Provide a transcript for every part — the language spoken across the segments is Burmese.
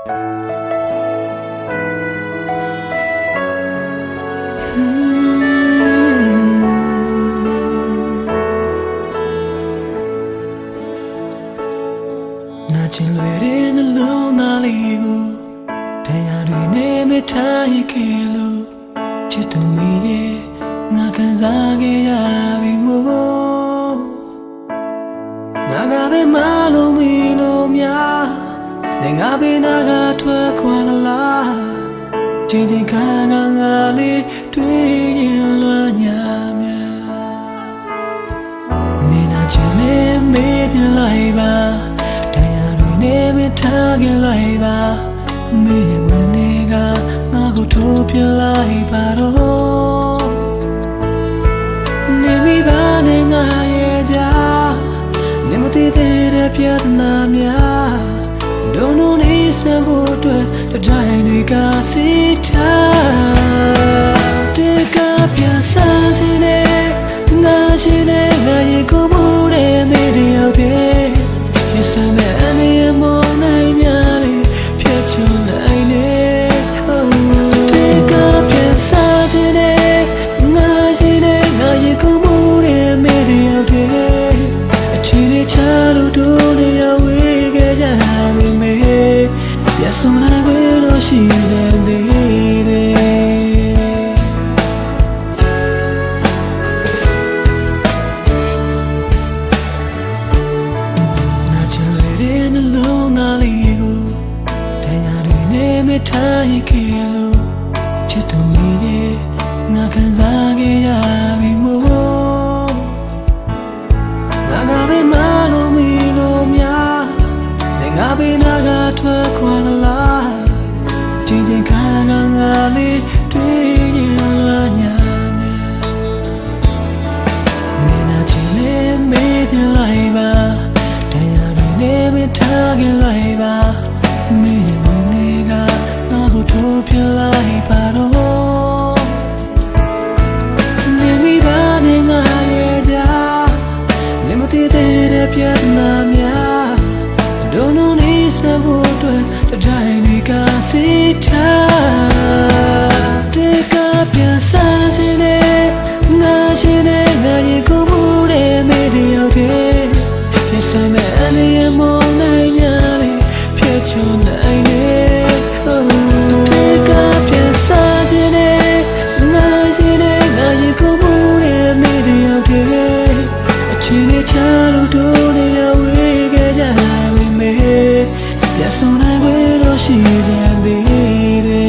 နာကျင်လွယ်တဲ့နှလုံးသားလေးကိုတရားတွေနဲ့မထားရခဲ့လို့ချစ်သူမိရဲ့ငါခံစားခဲ့ရပြီမို့ငါပဲမလို့မီလို့များနဲ့ငါပဲနာကထွက်ခွာလားချင်းချင်းခါငါလေးတွေ့ရင်လွမ်းညာများမင်းနာချင်မေးမေးပြလိုက်ပါနေမထားကြလိုက်ပါမင်းဝင်နေကငါကိုထိုးပြလိုက်ပါတော့နေမိပါနဲ့ငါရဲ့ကြားနေမသိသေးတဲ့ပြဿနာများဒုံဒုံလေးစဖို့အတွက်တတိုင်းတွေကစီထားတဲ့ကပြဆန်းချင်တဲ့ငါရှိတဲ့ငါရဲ့ကိုမှုတဲ့မေးတဲ့ရောက်တဲ့You say me any more night me pick your night Take up your Saturday Ngajine ngaji kumure meri okay A chili chalu dole ya wege jami me Yes on I will she then babyမထားရခဲ့လို့ချစ်သူမိရဲ့ငါခံစားခဲ့ရပြီမို့ငါပဲမလို့မီလို့များနဲ့ငါပဲနာကထွက်ခွာလားချင်းချင်းခါငါလေးတွေ့ရင်လွမ်းညာများမင်းနာချင်လေးမေးပြလိုက်ပါတရားတွေနဲ့မထားခဲ့လိုက်ပါမင်းဝင်နေကထိုးပြလိုက်ပါတော့နေမိပါနဲ့ငါရဲ့ကြားနေမသိသေးတဲ့ပြဿနာများဒုံဒုံလေးစဖို့အတွက်တတိုင်းတွေကစီထားတဲ့ကပြဆန်းချင်တဲ့ငါရှိတဲ့ငါရဲ့ကိုမှုတဲ့မေးတဲ့ရောက်ခဲ့ဒီဆိုင်မဲ့အနေနဲ့မောင်းနိုင်ရလေဖြစ်ချင်နိုင်တယ်ချလို့တို့နေရဝေးခဲ့ကြပြီမေရဆုံးနိုင်ဝေးလို့ရှိတယ်ဘေဘေ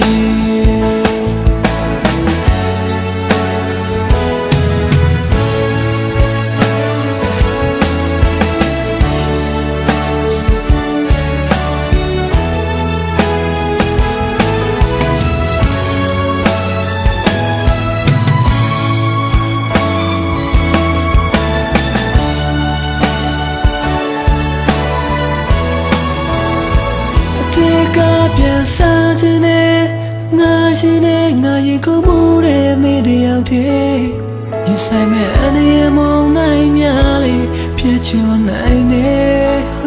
ပြန်ဆန်းချင်တဲ့ငါရှိနေငါရင်ကိုမှုတဲ့မေးတဲ့ရောက်တဲ့ရင်ဆိုင်မဲ့အနေနဲ့မောင်းနိုင်များလေဖြစ်ချင်နိုင်တယ်အ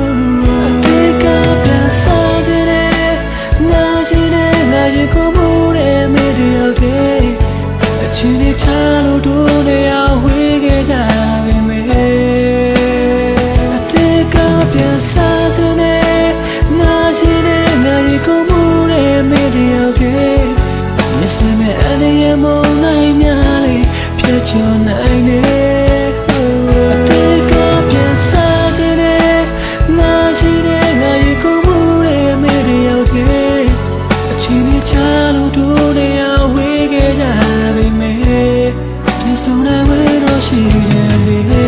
တေးကပြန်ဆန်းချင်တဲ့ငါရှိနေငါရင်ကိုမှုတဲ့မေးတဲ့ရောက်တဲ့အချင်းလေးချလို့တို့နေရဝေးခဲ့ကြပြီမေအတေးကပြန်ဆန်းချင်တဲ့ငါရှိနေငါရင်ကိုမှုတဲ့မေးတဲ့ရောက်တဲ့ရင်ဆိုင်မဲ့အနေနဲ့မောင်းနိုင်များလေဖြစ်ချင်နိုင်တယ်အတေးကပြန်ဆန်းချင်တဲ့ငါရှိတဲ့ငါရင်ကိုမှုတဲ့မေးတဲ့ရောက်တဲ့အချင်းလေးချလို့တို့နေရဝေးခဲ့ကြပြီမေဒီဆုံးနိုင်ဝေးတော့ရှိတယ်